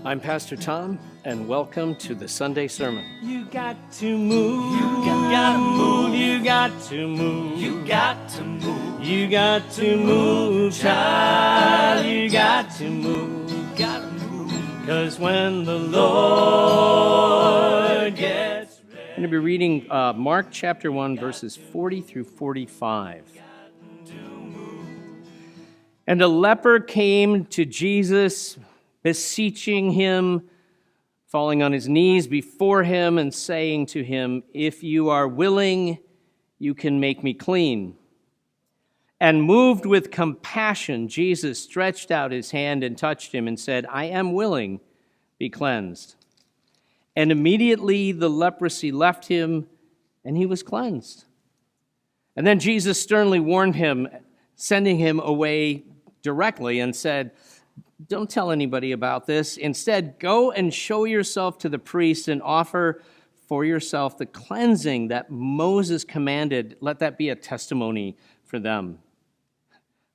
I'm Pastor Tom, and welcome to the Sunday Sermon. You got to move. You gotta move. You got to move. You got to move. You got to move, child. You got to move. You gotta move. 'Cause when the Lord gets ready. I'm going to be reading Mark chapter 1, verses 40 through 45. And a leper came to Jesus, beseeching him, falling on his knees before him and saying to him, "If you are willing, you can make me clean." And moved with compassion, Jesus stretched out his hand and touched him and said, "I am willing, be cleansed." And immediately the leprosy left him, and he was cleansed. And then Jesus sternly warned him, sending him away directly, and said, "Don't tell anybody about this. Instead, go and show yourself to the priest and offer for yourself the cleansing that Moses commanded. Let that be a testimony for them."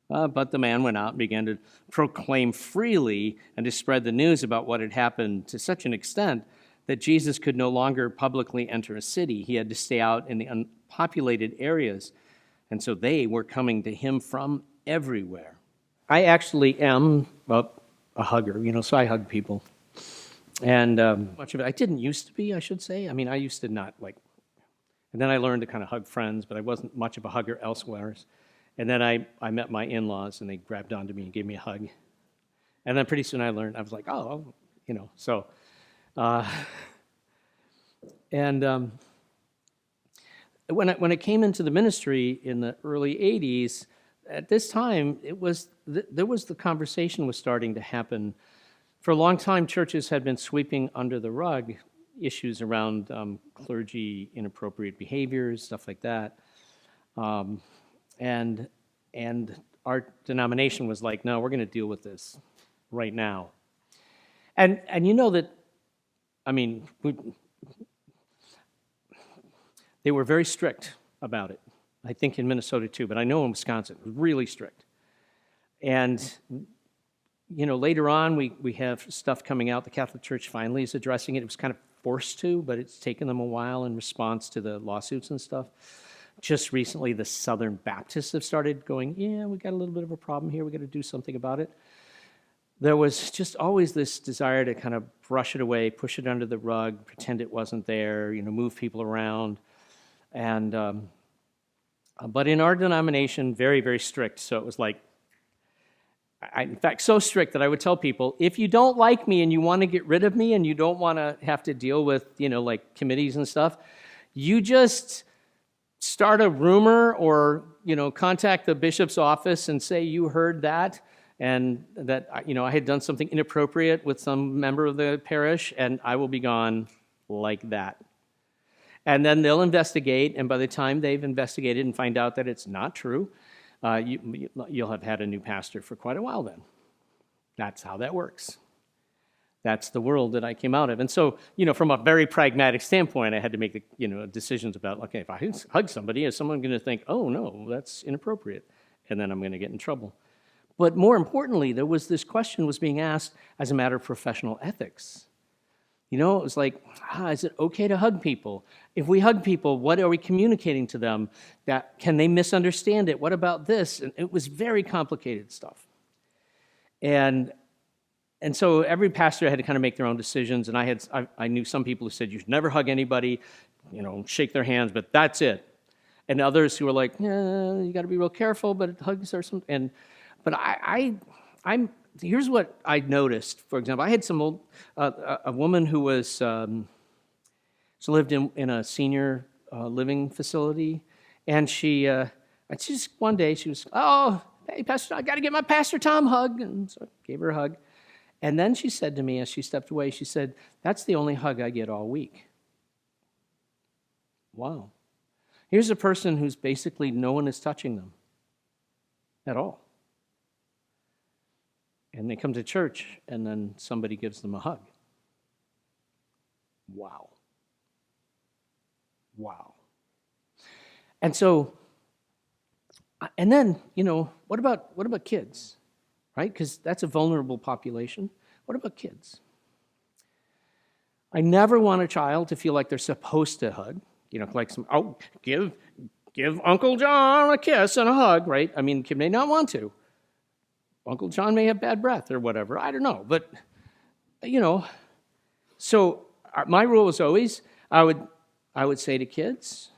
But the man went out and began to proclaim freely and to spread the news about what had happened to such an extent that Jesus could no longer publicly enter a city. He had to stay out in the unpopulated areas. And so they were coming to him from everywhere. I actually am a hugger, so I hug people. And much of it, I didn't used to be, I should say. I mean, I used to not and then I learned to kind of hug friends, but I wasn't much of a hugger elsewhere. And then I met my in-laws, and they grabbed onto me and gave me a hug. And then pretty soon I learned, I was like, so. When I came into the ministry in the early 80s, at this time, the conversation was starting to happen. For a long time, churches had been sweeping under the rug issues around clergy inappropriate behaviors, stuff like that. And our denomination was like, no, we're going to deal with this right now. And they were very strict about it. I think in Minnesota too, but I know in Wisconsin, it was really strict. And, later on, we have stuff coming out. The Catholic Church finally is addressing it. It was kind of forced to, but it's taken them a while in response to the lawsuits and stuff. Just recently, the Southern Baptists have started going, yeah, we got a little bit of a problem here. We got to do something about it. There was just always this desire to kind of brush it away, push it under the rug, pretend it wasn't there, move people around. And but in our denomination, very, very strict. So it was like, in fact, so strict that I would tell people, if you don't like me and you want to get rid of me and you don't want to have to deal with, committees and stuff, you just start a rumor or, contact the bishop's office and say you heard that and that, I had done something inappropriate with some member of the parish, and I will be gone like that. And then they'll investigate, and by the time they've investigated and find out that it's not true, you'll have had a new pastor for quite a while then. That's how that works. That's the world that I came out of. And so, from a very pragmatic standpoint, I had to make the, decisions about, okay, if I hug somebody, is someone going to think, oh, no, that's inappropriate, and then I'm going to get in trouble. But more importantly, this question was being asked as a matter of professional ethics. It was like, is it okay to hug people? If we hug people, what are we communicating to them? Can they misunderstand it? What about this? And it was very complicated stuff. And so every pastor had to kind of make their own decisions. And I knew some people who said, you should never hug anybody, shake their hands, but that's it. And others who were like, yeah, you got to be real careful, but hugs are something. But here's what I noticed. For example, I had a woman who was lived in a senior living facility, and she just one day she was, oh, hey, Pastor, I got to get my Pastor Tom hug, and so I gave her a hug. And then she said to me as she stepped away, she said, "That's the only hug I get all week." Wow. Here's a person who's basically no one is touching them at all. And they come to church, and then somebody gives them a hug. Wow. And so, and then, what about kids, right? Because that's a vulnerable population. What about kids? I never want a child to feel like they're supposed to hug. Give Uncle John a kiss and a hug, right? I mean, the kid may not want to. Uncle John may have bad breath or whatever. I don't know. But, so my rule was always, I would say to kids,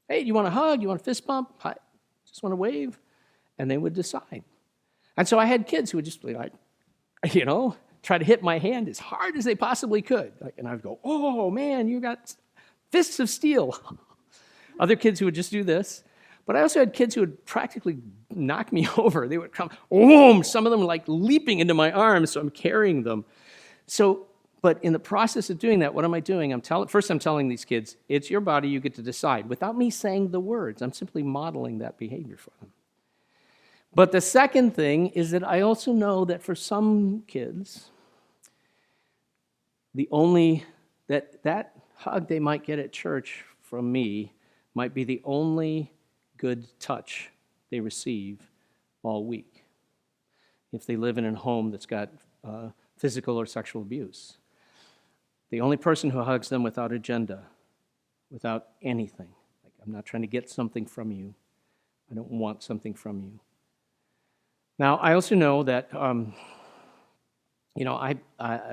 hey, do you want a hug? You want a fist bump? I just want to wave. And they would decide. And so I had kids who would just be like, try to hit my hand as hard as they possibly could. And I would go, oh, man, you got fists of steel. Other kids who would just do this. But I also had kids who would practically knock me over. They would come, boom, some of them were like leaping into my arms, so I'm carrying them. But in the process of doing that, what am I doing? First I'm telling these kids, it's your body, you get to decide. Without me saying the words, I'm simply modeling that behavior for them. But the second thing is that I also know that for some kids, that hug they might get at church from me might be the only good touch they receive all week if they live in a home that's got physical or sexual abuse. The only person who hugs them without agenda, without anything. Like, I'm not trying to get something from you. I don't want something from you. Now, I also know that,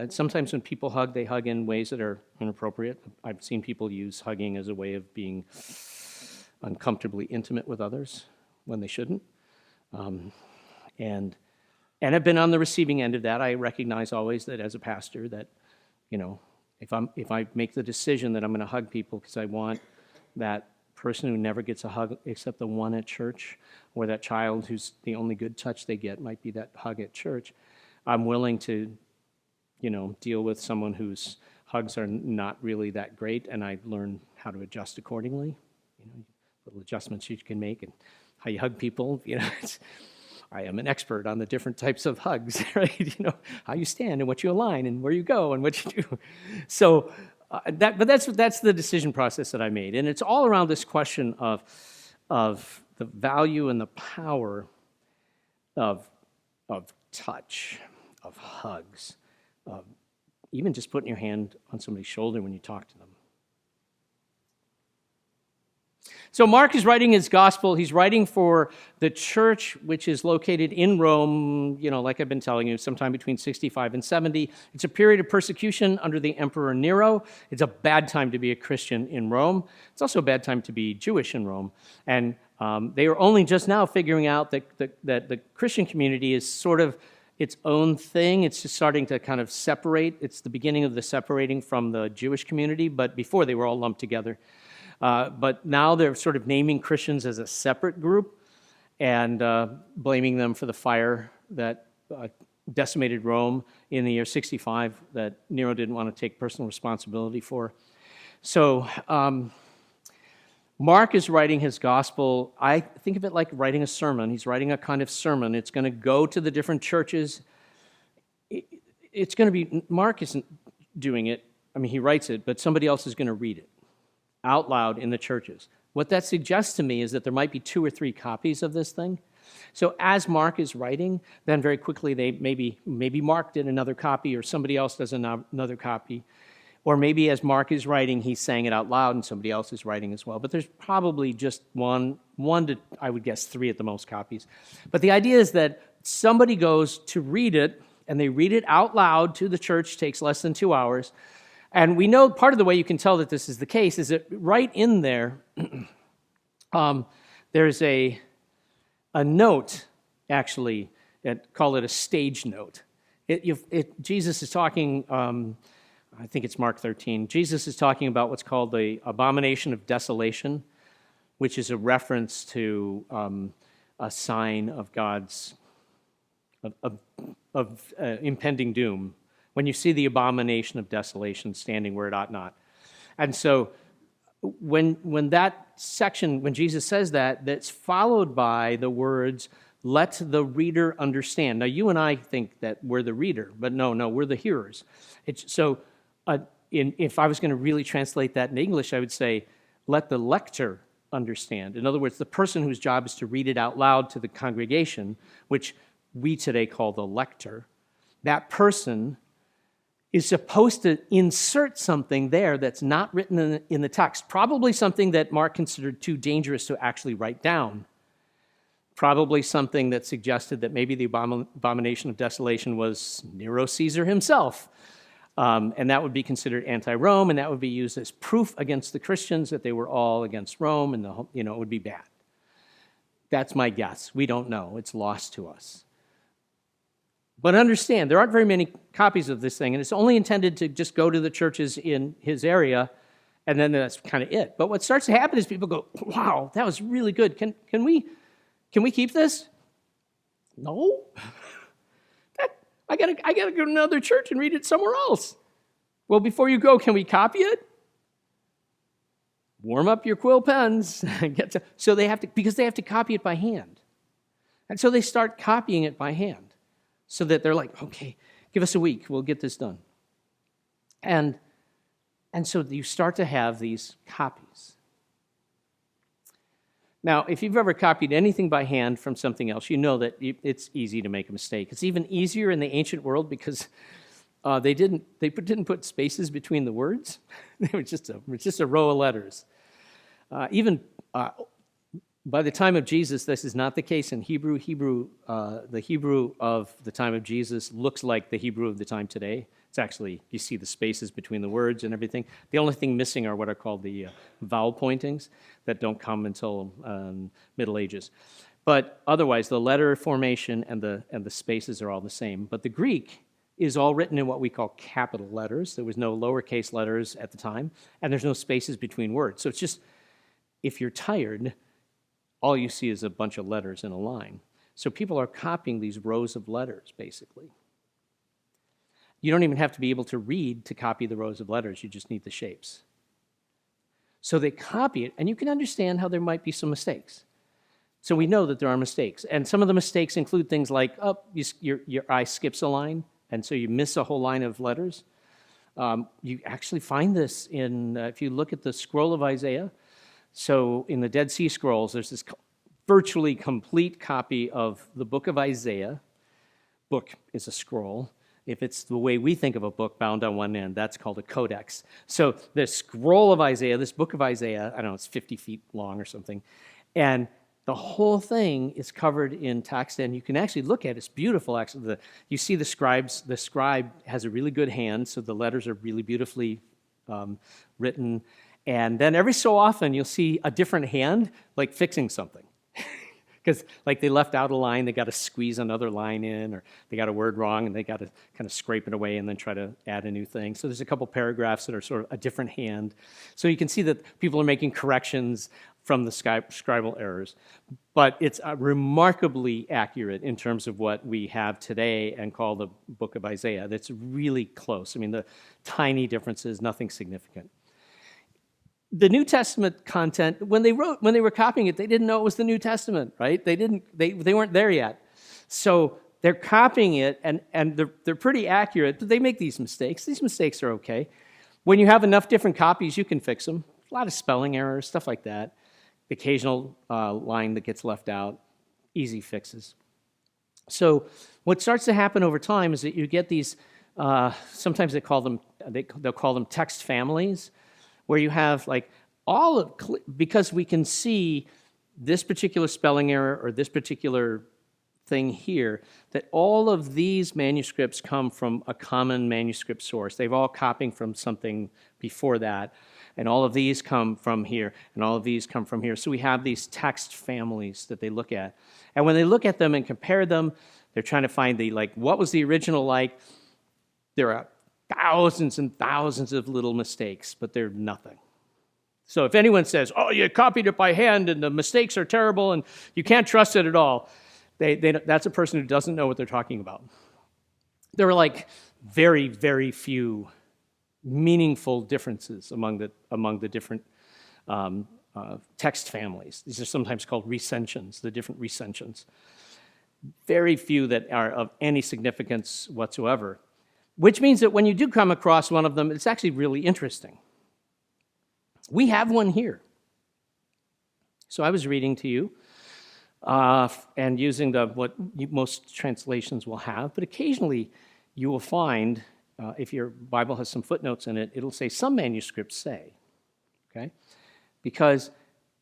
sometimes when people hug, they hug in ways that are inappropriate. I've seen people use hugging as a way of being uncomfortably intimate with others when they shouldn't. And I've been on the receiving end of that. I recognize always that as a pastor that, if I make the decision that I'm going to hug people because I want that person who never gets a hug except the one at church, or that child who's the only good touch they get might be that hug at church, I'm willing to, deal with someone whose hugs are not really that great, and I learn how to adjust accordingly. Little adjustments you can make and how you hug people. I am an expert on the different types of hugs, right? How you stand and what you align and where you go and what you do. So that's the decision process that I made, and it's all around this question of the value and the power of touch, of hugs, of even just putting your hand on somebody's shoulder when you talk to them. So Mark is writing his gospel. He's writing for the church, which is located in Rome, like I've been telling you, sometime between 65 and 70. It's a period of persecution under the Emperor Nero. It's a bad time to be a Christian in Rome. It's also a bad time to be Jewish in Rome. And they are only just now figuring out that the Christian community is sort of its own thing. It's just starting to kind of separate. It's the beginning of the separating from the Jewish community, but before they were all lumped together. But now they're sort of naming Christians as a separate group and blaming them for the fire that decimated Rome in the year 65 that Nero didn't want to take personal responsibility for. So Mark is writing his gospel. I think of it like writing a sermon. He's writing a kind of sermon. It's going to go to the different churches. It's going to be, Mark isn't doing it. I mean, he writes it, but somebody else is going to read it out loud in the churches. What that suggests to me is that there might be 2 or 3 copies of this thing. So as Mark is writing, then very quickly they maybe Mark did another copy, or somebody else does another copy. Or maybe as Mark is writing, he's saying it out loud and somebody else is writing as well. But there's probably just one to, I would guess, 3 at the most copies. But the idea is that somebody goes to read it, and they read it out loud to the church. Takes less than 2 hours. And we know part of the way you can tell that this is the case is that right in there, there's a note, actually, call it a stage note. Jesus is talking, I think it's Mark 13. Jesus is talking about what's called the abomination of desolation, which is a reference to a sign of God's impending doom. When you see the abomination of desolation standing where it ought not. And so when that section, when Jesus says that, that's followed by the words, let the reader understand. Now, you and I think that we're the reader, but no, we're the hearers. If I was going to really translate that in English, I would say, let the lector understand. In other words, the person whose job is to read it out loud to the congregation, which we today call the lector, that person is supposed to insert something there that's not written in the text, probably something that Mark considered too dangerous to actually write down. Probably something that suggested that maybe the abomination of desolation was Nero Caesar himself. And that would be considered anti-Rome, and that would be used as proof against the Christians that they were all against Rome, and it would be bad. That's my guess. We don't know. It's lost to us. But understand, there aren't very many copies of this thing, and it's only intended to just go to the churches in his area, and then that's kind of it. But what starts to happen is people go, wow, that was really good. Can we keep this? No. I gotta go to another church and read it somewhere else. Well, before you go, can we copy it? Warm up your quill pens. So they have to copy it by hand. And so they start copying it by hand. So that they're like, okay, give us a week, we'll get this done. And so you start to have these copies. Now, if you've ever copied anything by hand from something else, you know that it's easy to make a mistake. It's even easier in the ancient world because they didn't put spaces between the words. It was just a row of letters. Even by the time of Jesus, this is not the case in Hebrew. The Hebrew of the time of Jesus looks like the Hebrew of the time today. It's actually, you see the spaces between the words and everything. The only thing missing are what are called the vowel pointings that don't come until Middle Ages. But otherwise, the letter formation and the spaces are all the same. But the Greek is all written in what we call capital letters. There was no lowercase letters at the time, and there's no spaces between words. So it's just, if you're tired, all you see is a bunch of letters in a line. So people are copying these rows of letters, basically. You don't even have to be able to read to copy the rows of letters. You just need the shapes. So they copy it, and you can understand how there might be some mistakes. So we know that there are mistakes. And some of the mistakes include things like, your eye skips a line, and so you miss a whole line of letters. You actually find this if you look at the scroll of Isaiah. So in the Dead Sea Scrolls, there's this virtually complete copy of the book of Isaiah. Book is a scroll. If it's the way we think of a book bound on one end, that's called a codex. So the scroll of Isaiah, this book of Isaiah, I don't know, it's 50 feet long or something, and the whole thing is covered in text, and you can actually look at it. It's beautiful, actually. You see the scribes. The scribe has a really good hand, so the letters are really beautifully written. And then every so often, you'll see a different hand, like fixing something. Because like they left out a line, they got to squeeze another line in, or they got a word wrong, and they got to kind of scrape it away and then try to add a new thing. So there's a couple paragraphs that are sort of a different hand. So you can see that people are making corrections from the scribal errors. But it's remarkably accurate in terms of what we have today and call the book of Isaiah. That's really close. I mean, the tiny differences, nothing significant. The New Testament content, when they were copying it, they didn't know it was the New Testament, right? They weren't there yet. So they're copying it, and they're pretty accurate, but they make these mistakes. These mistakes are okay. When you have enough different copies, you can fix them. A lot of spelling errors, stuff like that. The occasional line that gets left out, easy fixes. So what starts to happen over time is that you get these, sometimes they'll call them text families, where you have like because we can see this particular spelling error or this particular thing here, that all of these manuscripts come from a common manuscript source. They've all copying from something before that, and all of these come from here, and all of these come from here. So we have these text families that they look at. And when they look at them and compare them, they're trying to find what was the original like. There are thousands and thousands of little mistakes, but they're nothing. So if anyone says, oh, you copied it by hand and the mistakes are terrible and you can't trust it at all, that's a person who doesn't know what they're talking about. There are very, very few meaningful differences among the different text families. These are sometimes called recensions, the different recensions. Very few that are of any significance whatsoever. Which means that when you do come across one of them, it's actually really interesting. We have one here. So I was reading to you and using what most translations will have, but occasionally you will find if your Bible has some footnotes in it, it'll say some manuscripts say, okay? Because,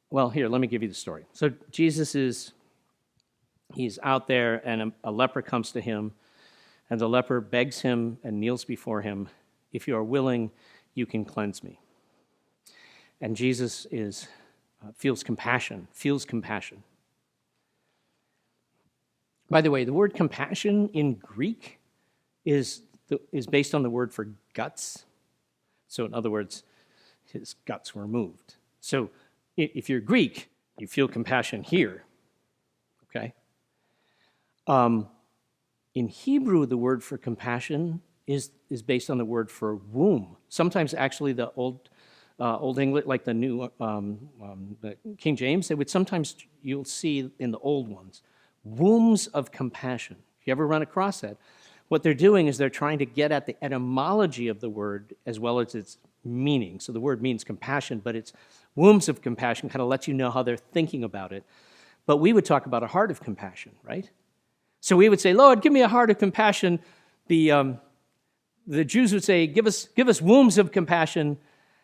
well, here, let me give you the story. So he's out there, and a leper comes to him, and the leper begs him and kneels before him, "If you are willing, you can cleanse me." And Jesus feels compassion. By the way, the word compassion in Greek is based on the word for guts. So in other words, his guts were moved. So if you're Greek, you feel compassion here, okay? In Hebrew, the word for compassion is based on the word for womb. Sometimes actually the Old English, like the New the King James, you'll see in the old ones, wombs of compassion. If you ever run across that, what they're doing is they're trying to get at the etymology of the word as well as its meaning. So the word means compassion, but it's wombs of compassion kind of lets you know how they're thinking about it. But we would talk about a heart of compassion, right? So we would say, "Lord, give me a heart of compassion." The Jews would say, give us wombs of compassion,"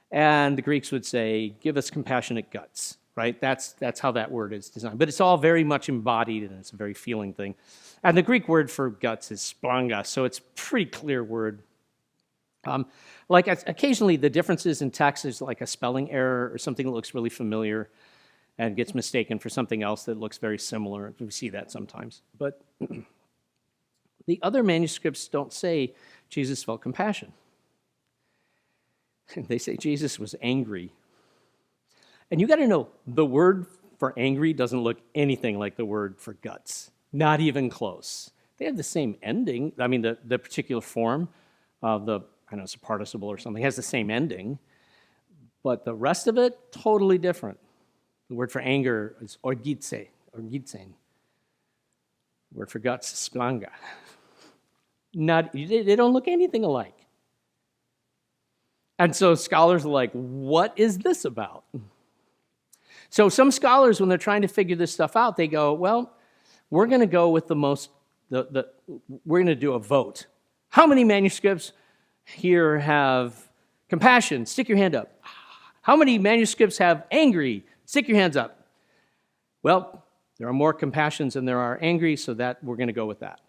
and the Greeks would say, "Give us compassionate guts," right? That's how that word is designed. But it's all very much embodied, and it's a very feeling thing. And the Greek word for guts is splanga, so it's a pretty clear word. Occasionally the differences in text is like a spelling error or something that looks really familiar and gets mistaken for something else that looks very similar. We see that sometimes. But the other manuscripts don't say Jesus felt compassion. They say Jesus was angry. And you got to know, the word for angry doesn't look anything like the word for guts. Not even close. They have the same ending. I mean, the particular form of it's a participle or something, has the same ending. But the rest of it, totally different. The word for anger is orgitse. The word for guts is splanga. They don't look anything alike. And so scholars are like, what is this about? So some scholars, when they're trying to figure this stuff out, they go, well, we're going to go with we're going to do a vote. How many manuscripts here have compassion? Stick your hand up. How many manuscripts have angry? Stick your hands up. Well, there are more compassions than there are angry, so that we're going to go with that.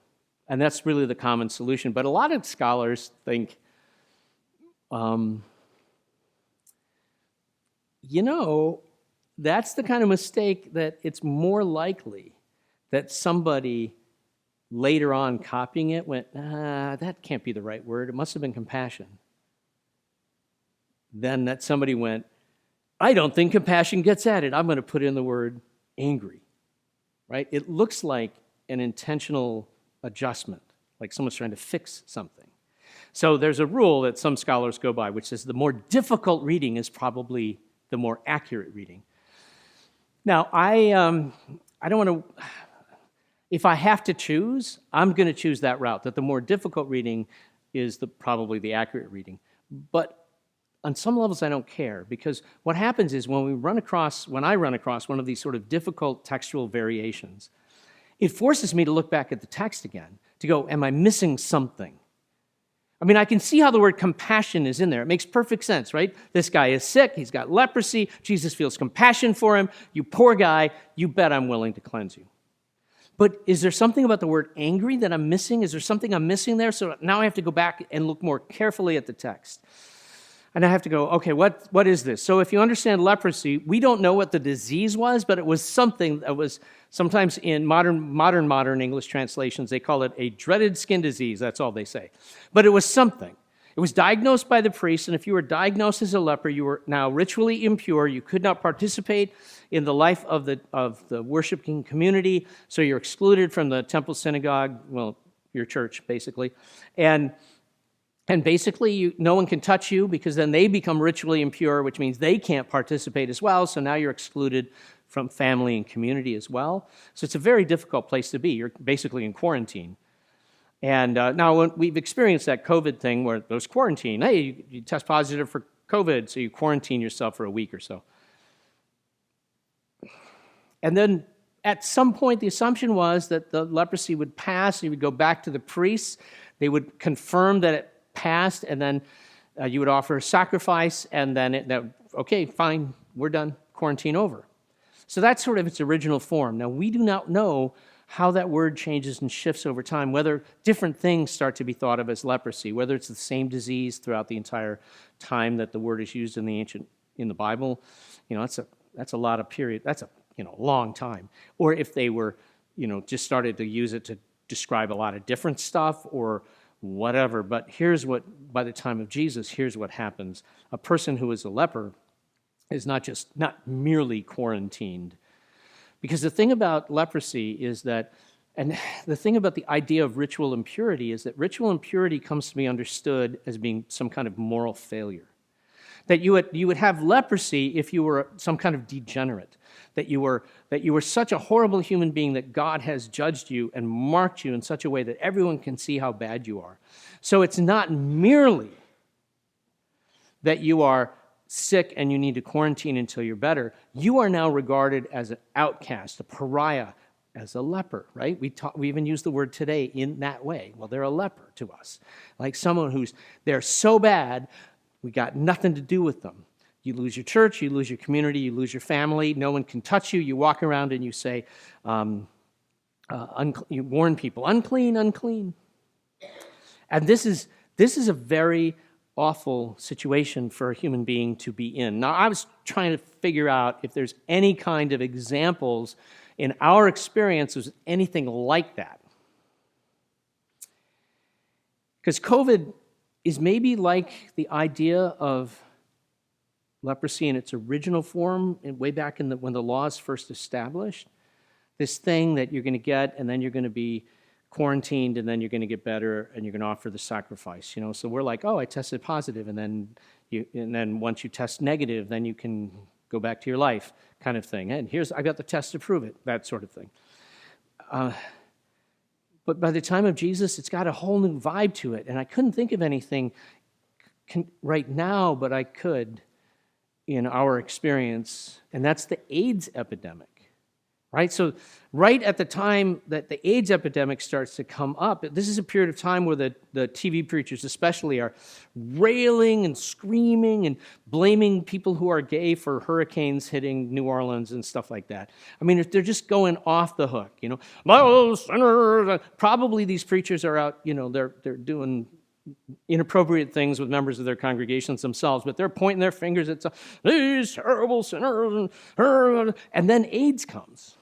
And that's really the common solution. But a lot of scholars think, that's the kind of mistake that it's more likely that somebody later on copying it went, that can't be the right word. It must have been compassion. Then that somebody went, I don't think compassion gets at it. I'm going to put in the word angry, right? It looks like an intentional adjustment, like someone's trying to fix something. So there's a rule that some scholars go by, which says the more difficult reading is probably the more accurate reading. Now, I don't want to, if I have to choose, I'm going to choose that route, that the more difficult reading is probably the accurate reading. But on some levels, I don't care, because what happens is when I run across one of these sort of difficult textual variations, it forces me to look back at the text again, to go, am I missing something? I mean, I can see how the word compassion is in there. It makes perfect sense, right? This guy is sick. He's got leprosy. Jesus feels compassion for him. You poor guy, you bet I'm willing to cleanse you. But is there something about the word angry that I'm missing? Is there something I'm missing there? So now I have to go back and look more carefully at the text. And I have to go, okay, what is this? So if you understand leprosy, we don't know what the disease was, but it was something that was sometimes in modern English translations, they call it a dreaded skin disease. That's all they say. But it was something. It was diagnosed by the priest, and if you were diagnosed as a leper, you were now ritually impure. You could not participate in the life of the worshiping community, so you're excluded from the temple synagogue, well, your church, basically. And basically, no one can touch you because then they become ritually impure, which means they can't participate as well. So now you're excluded from family and community as well. So it's a very difficult place to be. You're basically in quarantine. And now we've experienced that COVID thing where there's quarantine. Hey, you test positive for COVID, so you quarantine yourself for a week or so. And then at some point, the assumption was that the leprosy would pass. You would go back to the priests. They would confirm that it passed, and then you would offer a sacrifice, and then okay, fine, we're done, quarantine over. So that's sort of its original form. Now, we do not know how that word changes and shifts over time, whether different things start to be thought of as leprosy, whether it's the same disease throughout the entire time that the word is used in the Bible. That's a lot of period. That's a long time. Or if they were, just started to use it to describe a lot of different stuff or whatever. But by the time of Jesus, here's what happens. A person who is a leper is not merely quarantined. Because the thing about leprosy is that, and the thing about the idea of ritual impurity is that ritual impurity comes to be understood as being some kind of moral failure. That you would have leprosy if you were some kind of degenerate. That you were such a horrible human being that God has judged you and marked you in such a way that everyone can see how bad you are. So it's not merely that you are sick and you need to quarantine until you're better. You are now regarded as an outcast, a pariah, as a leper, right? We even use the word today in that way. Well, they're a leper to us. Like someone they're so bad, we got nothing to do with them. You lose your church, you lose your community, you lose your family. No one can touch you. You walk around and you say, you warn people, unclean, unclean. And this is a very awful situation for a human being to be in. Now, I was trying to figure out if there's any kind of examples in our experience of anything like that. Because COVID is maybe like the idea of leprosy in its original form, way back when the laws first established. This thing that you're going to get, and then you're going to be quarantined, and then you're going to get better, and you're going to offer the sacrifice. So we're like, oh, I tested positive, and then once you test negative, then you can go back to your life, kind of thing. And I got the test to prove it, that sort of thing. But by the time of Jesus, it's got a whole new vibe to it, and I couldn't think of anything right now, but I could in our experience, and that's the AIDS epidemic. Right? So right at the time that the AIDS epidemic starts to come up, this is a period of time where the TV preachers especially are railing and screaming and blaming people who are gay for hurricanes hitting New Orleans and stuff like that. I mean, they're just going off the hook, Those sinners. Probably these preachers are out, they're doing inappropriate things with members of their congregations themselves, but they're pointing their fingers at these terrible sinners, and then AIDS comes.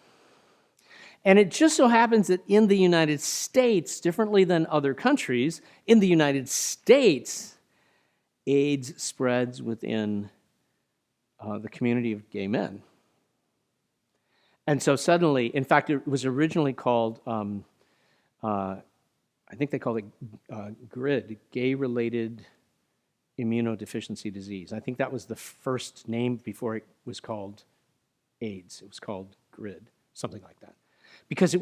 And it just so happens that in the United States, differently than other countries, in the United States, AIDS spreads within the community of gay men. And so suddenly, in fact, it was originally called, I think they called it GRID, gay-related immunodeficiency disease. I think that was the first name before it was called AIDS. It was called GRID, something like that. Because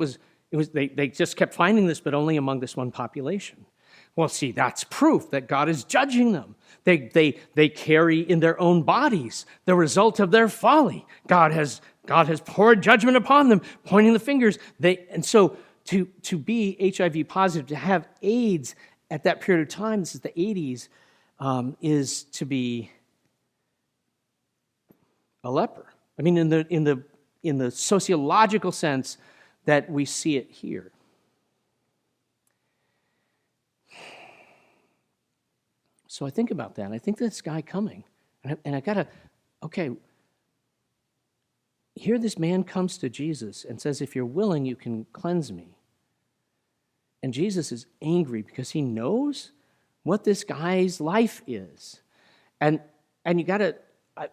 they just kept finding this, but only among this one population. Well, see, that's proof that God is judging them. They carry in their own bodies the result of their folly. God has poured judgment upon them, pointing the fingers. And so to be HIV positive, to have AIDS at that period of time, this is the 80s, is to be a leper. I mean, in the sociological sense that we see it here. So I think about that. I think this guy coming, and I gotta, okay, here this man comes to Jesus and says, if you're willing, you can cleanse me. And Jesus is angry because he knows what this guy's life is. And you gotta,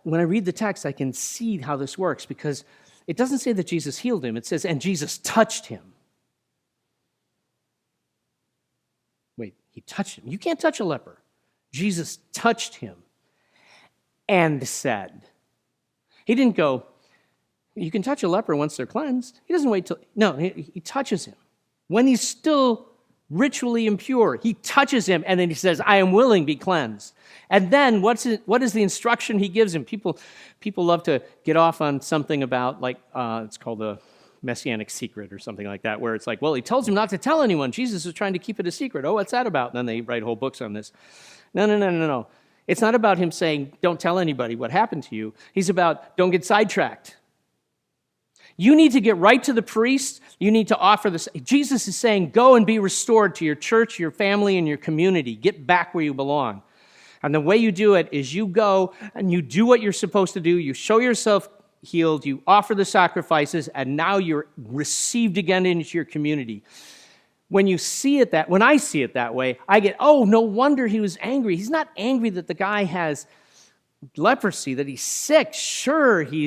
when I read the text, I can see how this works, because it doesn't say that Jesus healed him. It says, and Jesus touched him. Wait, he touched him. You can't touch a leper. Jesus touched him and said. He didn't go, you can touch a leper once they're cleansed. He doesn't wait till, no, he touches him. When he's still ritually impure, he touches him, and then he says, I am willing, be cleansed. And then what is the instruction he gives him? People love to get off on something about, like, it's called the messianic secret or something like that, where it's like, well, he tells him not to tell anyone. Jesus is trying to keep it a secret. Oh, what's that about? And then they write whole books on this. No. It's not about him saying, don't tell anybody what happened to you. He's about, don't get sidetracked. You need to get right to the priest. You need to offer this. Jesus is saying, go and be restored to your church, your family, and your community. Get back where you belong. And the way you do it is you go and you do what you're supposed to do. You show yourself healed. You offer the sacrifices, and now you're received again into your community. When I see it that way, I get, oh, no wonder he was angry. He's not angry that the guy has leprosy, that he's sick. Sure, he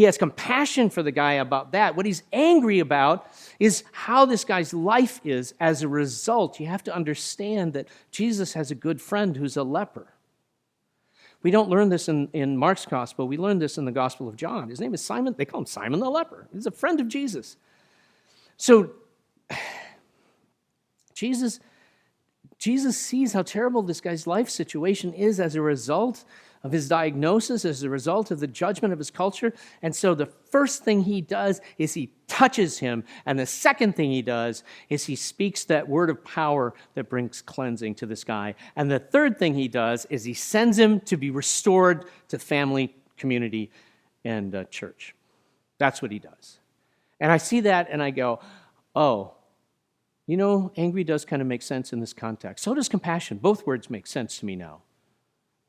has compassion for the guy about that. What he's angry about is how this guy's life is as a result. You have to understand that Jesus has a good friend who's a leper. We don't learn this in Mark's gospel. We learn this in the Gospel of John. His name is Simon. They call him Simon the leper. He's a friend of Jesus. So Jesus sees how terrible this guy's life situation is as a result of his diagnosis, as a result of the judgment of his culture. And so the first thing he does is he touches him. And the second thing he does is he speaks that word of power that brings cleansing to this guy. And the third thing he does is he sends him to be restored to family, community, and church. That's what he does. And I see that and I go, oh, angry does kind of make sense in this context. So does compassion. Both words make sense to me now.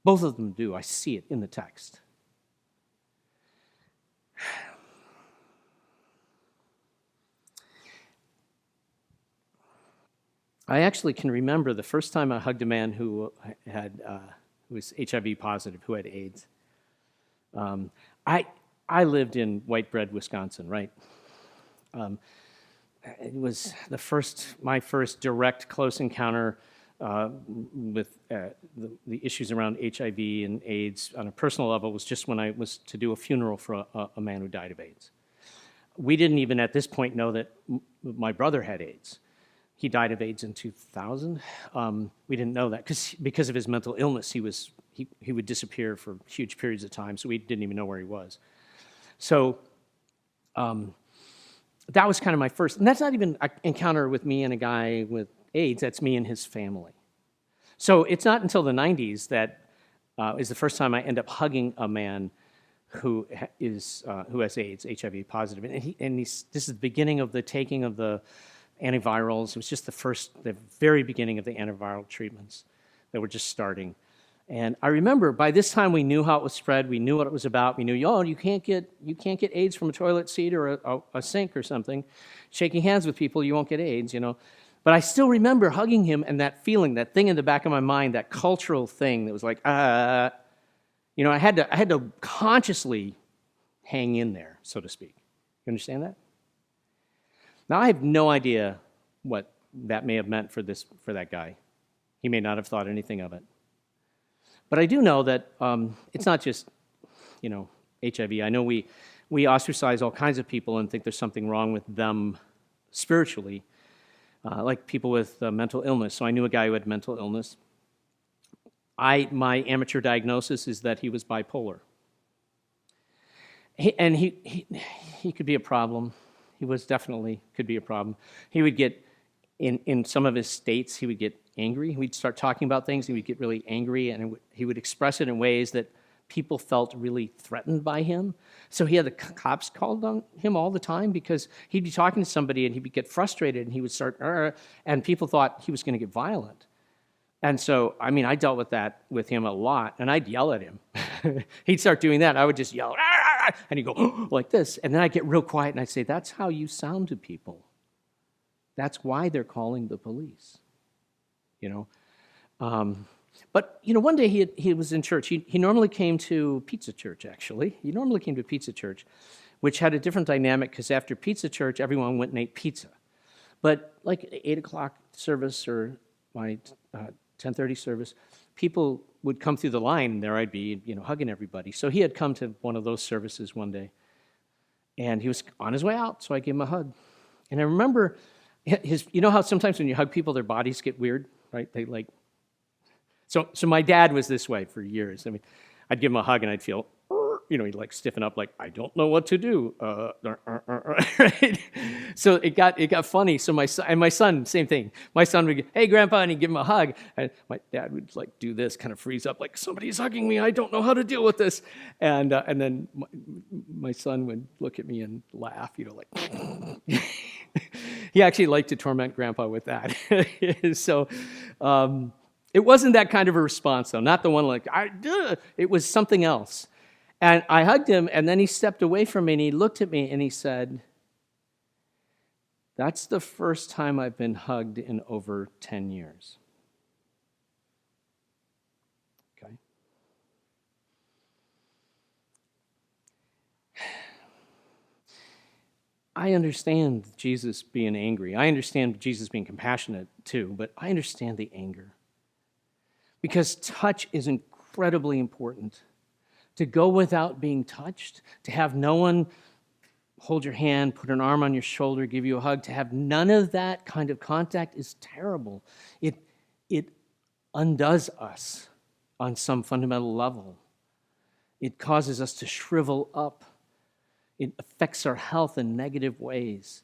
Both of them do. I see it in the text. I actually can remember the first time I hugged a man who was HIV positive, who had AIDS. I lived in white bread, Wisconsin, right? It was my first direct close encounter with the issues around HIV and AIDS on a personal level was just when I was to do a funeral for a man who died of AIDS. We didn't even at this point know that my brother had AIDS. He died of AIDS in 2000. We didn't know that because of his mental illness. He would disappear for huge periods of time, so we didn't even know where he was. So that was kind of my first, and that's not even an encounter with me and a guy with AIDS, that's me and his family. So it's not until the 90s that is the first time I end up hugging a man who has AIDS, HIV positive. And this is the beginning of the taking of the antivirals. It was just the very beginning of the antiviral treatments that were just starting. And I remember by this time we knew how it was spread. We knew what it was about. We knew, you can't get AIDS from a toilet seat or a sink or something. Shaking hands with people, you won't get AIDS, But I still remember hugging him and that feeling, that thing in the back of my mind, that cultural thing that was like, I had to consciously hang in there, so to speak. You understand that? Now I have no idea what that may have meant for that guy. He may not have thought anything of it. But I do know that it's not just, HIV. I know we ostracize all kinds of people and think there's something wrong with them spiritually, like people with mental illness. So I knew a guy who had mental illness. My amateur diagnosis is that he was bipolar. He could be a problem. He could be a problem. He would get, in some of his states, he would get angry. We'd start talking about things, he would get really angry, and he would express it in ways that people felt really threatened by him. So he had the cops called on him all the time because he'd be talking to somebody and he'd get frustrated and he would start, and people thought he was going to get violent. And so, I dealt with that with him a lot, and I'd yell at him. He'd start doing that, I would just yell, and he'd go like this, and then I'd get real quiet and I'd say, that's how you sound to people. That's why they're calling the police. But one day he was in church. He normally came to pizza church, actually. He normally came to pizza church, which had a different dynamic because after pizza church, everyone went and ate pizza. But like 8 o'clock service or my 10:30 service, people would come through the line, and there I'd be, hugging everybody. So he had come to one of those services one day, and he was on his way out, so I gave him a hug. And I remember how sometimes when you hug people, their bodies get weird, right? So my dad was this way for years. I'd give him a hug and I'd feel, he'd like stiffen up, like, I don't know what to do. Right? So it got funny. So my son, same thing. My son would, hey, Grandpa, and he'd give him a hug. And my dad would like do this, kind of freeze up, like, somebody's hugging me. I don't know how to deal with this. And then my son would look at me and laugh, like. He actually liked to torment Grandpa with that. So it wasn't that kind of a response, though. Not the one like, it was something else. And I hugged him, and then he stepped away from me, and he looked at me, and he said, that's the first time I've been hugged in over 10 years. Okay. I understand Jesus being angry. I understand Jesus being compassionate too, but I understand the anger. Because touch is incredibly important. To go without being touched, to have no one hold your hand, put an arm on your shoulder, give you a hug, to have none of that kind of contact is terrible. It undoes us on some fundamental level. It causes us to shrivel up. It affects our health in negative ways.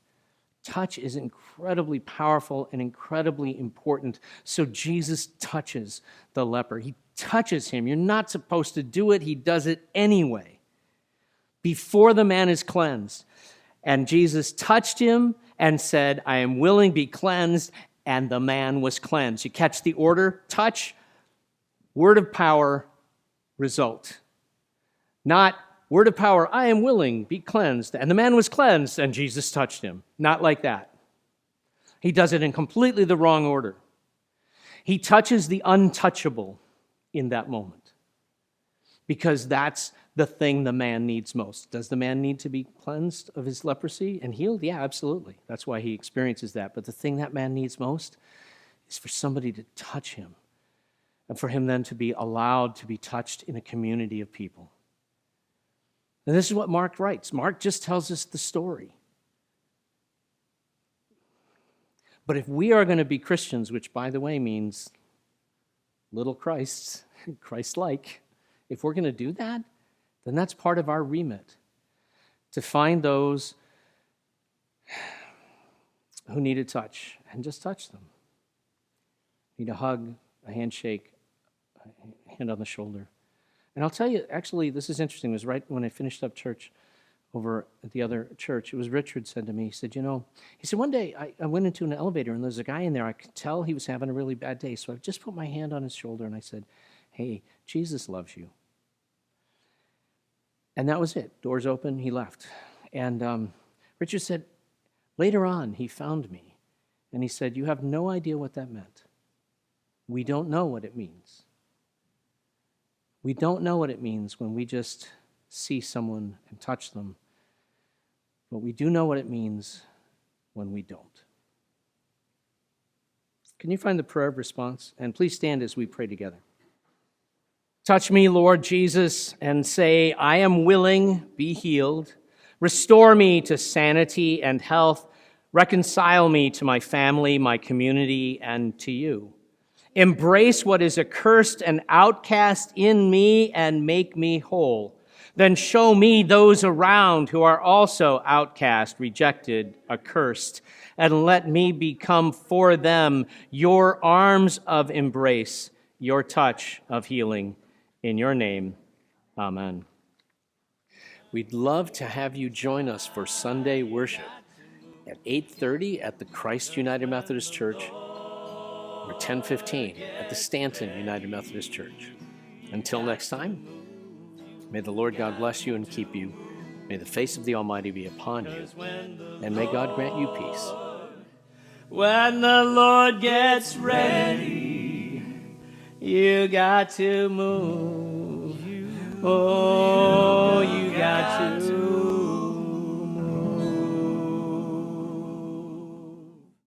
Touch is incredibly powerful and incredibly important. So Jesus touches the leper. He touches him. You're not supposed to do it. He does it anyway. Before the man is cleansed. And Jesus touched him and said, I am willing, be cleansed. And the man was cleansed. You catch the order? Touch, word of power, result. Not word of power, I am willing, be cleansed. And the man was cleansed, and Jesus touched him. Not like that. He does it in completely the wrong order. He touches the untouchable in that moment, because that's the thing the man needs most. Does the man need to be cleansed of his leprosy and healed? Yeah, absolutely. That's why he experiences that. But the thing that man needs most is for somebody to touch him, and for him then to be allowed to be touched in a community of people. And this is what Mark writes. Mark just tells us the story. But if we are going to be Christians, which, by the way, means little Christs, Christ-like, if we're going to do that, then that's part of our remit, to find those who need a touch and just touch them. Need a hug, a handshake, a hand on the shoulder. And I'll tell you, actually, this is interesting. It was right when I finished up church over at the other church. It was Richard said to me, he said, one day I went into an elevator and there's a guy in there. I could tell he was having a really bad day. So I just put my hand on his shoulder and I said, hey, Jesus loves you. And that was it. Doors open, he left. And Richard said, later on, he found me. And he said, you have no idea what that meant. We don't know what it means. We don't know what it means when we just see someone and touch them, but we do know what it means when we don't. Can you find the prayer of response? And please stand as we pray together. Touch me, Lord Jesus, and say, I am willing, be healed. Restore me to sanity and health. Reconcile me to my family, my community, and to you. Embrace what is accursed and outcast in me and make me whole. Then show me those around who are also outcast, rejected, accursed, and let me become for them your arms of embrace, your touch of healing. In your name, amen. We'd love to have you join us for Sunday worship at 8:30 at the Christ United Methodist Church, or 10:15 at the Stanton United Methodist Church. Until next time, may the Lord God bless you and keep you. May the face of the Almighty be upon you, and may God grant you peace. When the Lord gets ready, you got to move. Oh.